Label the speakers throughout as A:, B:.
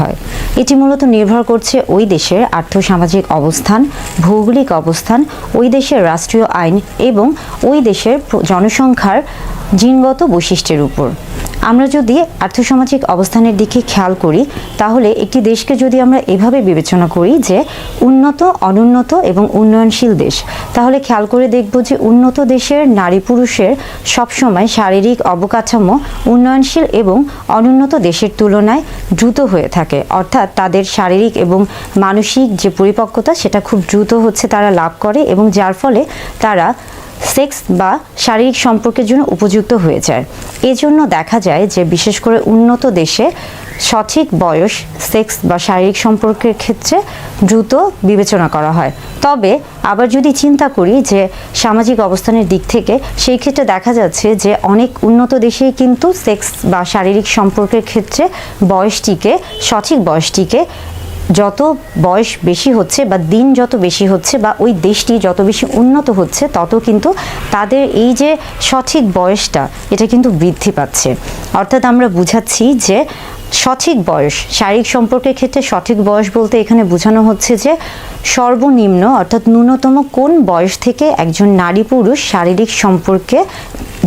A: হয়। এটি মূলত নির্ভর করছে ওই দেশের আর্থসামাজিক অবস্থান, ভৌগোলিক অবস্থান, ওই দেশের রাষ্ট্রীয় আইন এবং ওই দেশের জনসংখ্যার জিনগত বৈশিষ্ট্যের উপর। আমরা যদি আর্থসামাজিক অবস্থানের দিকে খেয়াল করি, তাহলে একটি দেশকে যদি আমরা এভাবে বিবেচনা করি যে উন্নত, অনুন্নত এবং উন্নয়নশীল দেশ, তাহলে খেয়াল করে দেখব যে উন্নত দেশের নারী পুরুষের সবসময় শারীরিক অবকাঠামো উন্নয়নশীল এবং অনুন্নত দেশের তুলনায় দ্রুত হয়ে থাকে। অর্থাৎ তাদের শারীরিক এবং মানসিক যে পরিপক্কতা সেটা খুব দ্রুত তারা লাভ করে এবং যার ফলে তারা সেক্স বা শারীরিক সম্পর্কের জন্য উপযুক্ত হয়ে যায়। এজন্য দেখা যায় যে বিশেষ করে উন্নত দেশে সঠিক বয়স সেক্স বা শারীরিক সম্পর্কের ক্ষেত্রে দ্রুত বিবেচনা করা হয়। তবে আবার যদি চিন্তা করি যে সামাজিক অবস্থানের দিক থেকে, সেই ক্ষেত্রে দেখা যাচ্ছে যে অনেক উন্নত দেশেই কিন্তু সেক্স বা শারীরিক সম্পর্কের ক্ষেত্রে সঠিক বয়সটিকে যত বয়স বেশি হচ্ছে বা দিন যত বেশি হচ্ছে বা ওই দেশটি যত বেশি উন্নত হচ্ছে, তত কিন্তু তাদের এই যে সঠিক বয়সটা এটা কিন্তু বৃদ্ধি পাচ্ছে। অর্থাৎ আমরা বুঝাচ্ছি যে সঠিক বয়স শারীরিক সম্পর্কের ক্ষেত্রে সঠিক বয়স বলতে এখানে বোঝানো হচ্ছে যে সর্বনিম্ন অর্থাৎ ন্যূনতম কোন বয়স থেকে একজন নারী পুরুষ শারীরিক সম্পর্কে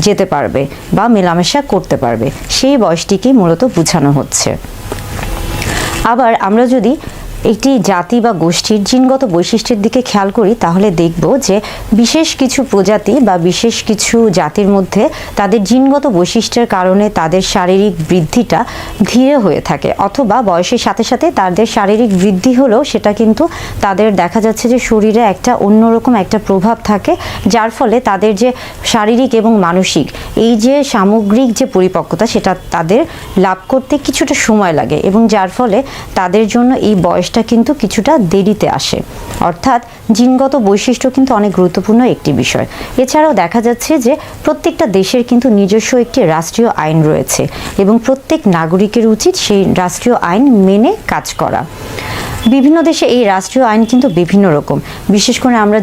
A: যেতে পারবে বা মেলামেশা করতে পারবে, সেই বয়সটিকেই মূলত বোঝানো হচ্ছে। আবার আমরা যদি একটি জাতি বা গোষ্ঠীর জিনগত বৈশিষ্ট্যের দিকে খেয়াল করি, তাহলে দেখব যে বিশেষ কিছু প্রজাতি বা বিশেষ কিছু জাতির মধ্যে তাদের জিনগত বৈশিষ্ট্যের কারণে তাদের শারীরিক বৃদ্ধিটা ধীরে হয়ে থাকে, অথবা বয়সের সাথে সাথে তাদের শারীরিক বৃদ্ধি হলেও সেটা কিন্তু তাদের দেখা যাচ্ছে যে শরীরে একটা অন্যরকম একটা প্রভাব থাকে, যার ফলে তাদের যে শারীরিক এবং মানসিক এই যে সামগ্রিক যে পরিপক্কতা সেটা তাদের লাভ করতে কিছুটা সময় লাগে এবং যার ফলে তাদের জন্য এই বয়স কিন্তু কিছুটা দেরিতে আসে। অর্থাৎ জিনগত বৈশিষ্ট্য কিন্তু অনেক গুরুত্বপূর্ণ একটি বিষয়। এছাড়াও দেখা যাচ্ছে যে প্রত্যেকটা দেশের কিন্তু নিজস্ব একটি রাষ্ট্রীয় আইন রয়েছে এবং প্রত্যেক নাগরিকের উচিত সেই রাষ্ট্রীয় আইন মেনে কাজ করা। বিভিন্ন দেশে এই রাষ্ট্রীয় আইন কিন্তু বিভিন্ন রকম। বিশেষ করে আমরা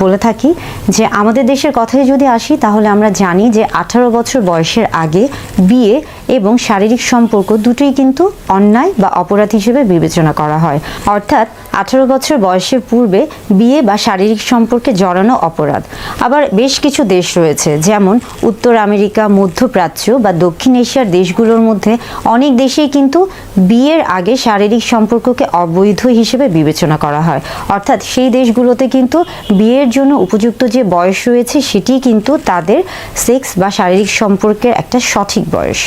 A: বলে থাকি যে আমাদের দেশের কথায় যদি আসি, তাহলে আমরা জানি যে 18 বছর বয়সের আগে বিয়ে এবং শারীরিক সম্পর্ক দুটোই কিন্তু অন্যায় বা অপরাধ হিসেবে বিবেচনা করা হয়। অর্থাৎ 18 বছর বয়সের পূর্বে বিয়ে বা শারীরিক সম্পর্কে জড়ানো অপরাধ। আবার বেশ কিছু দেশ রয়েছে, যেমন উত্তর আমেরিকা, মধ্যপ্রাচ্য বা দক্ষিণ এশিয়ার দেশগুলোর মধ্যে অনেক দেশেই কিন্তু বিয়ের আগে শারীরিক সম্পর্ককে অবৈধ হিসেবে বিবেচনা করা হয়। অর্থাৎ সেই দেশগুলোতে কিন্তু বিয়ের জন্য উপযুক্ত যে বয়স রয়েছে সেটি কিন্তু তাদের সেক্স বা শারীরিক সম্পর্কের একটা সঠিক বয়স।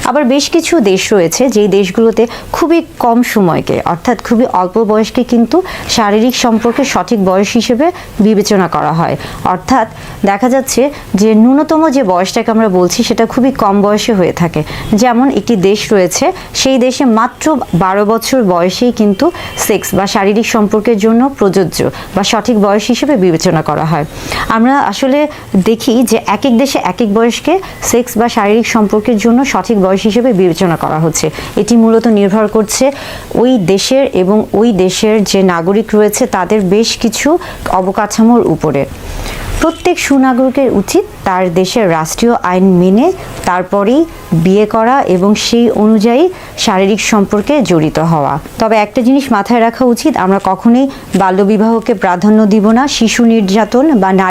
A: আবার বেশ কিছু দেশ রয়েছে যেই দেশগুলোতে খুবই কম সময়কে অর্থাৎ খুবই অল্প বয়সকে কিন্তু শারীরিক সম্পর্কের সঠিক বয়স হিসেবে বিবেচনা করা হয়। অর্থাৎ দেখা যাচ্ছে যে ন্যূনতম যে বয়সটাকে আমরা বলছি সেটা খুবই কম বয়সে হয়ে থাকে। যেমন একটি দেশ রয়েছে, সেই দেশে মাত্র 12 বছর বয়সেই কিন্তু সেক্স বা শারীরিক সম্পর্কের জন্য প্রযোজ্য বা সঠিক বয়স হিসেবে বিবেচনা করা হয়। আমরা আসলে দেখি যে এক এক দেশে এক এক বয়সকে সেক্স বা শারীরিক সম্পর্কের জন্য সঠিক বয়স হিসেবে বিবেচনা করা হচ্ছে। এটি মূলত নির্ভর করছে ওই দেশের এবং ওই দেশের যে নাগরিক রয়েছে তাদের বেশ কিছু অবকাঠামোর উপরে। প্রত্যেক সুনাগরিকের উচিত তার দেশের রাষ্ট্রীয় আইন মেনে তারপরেই বিয়ে করা এবং সেই অনুযায়ী শারীরিক সম্পর্কে জড়িত হওয়া। তবে একটা জিনিস মাথায় রাখা উচিত, আমরা কখনোই বাল্যবিবাহকে প্রাধান্য দিব না। শিশু নির্যাতন বা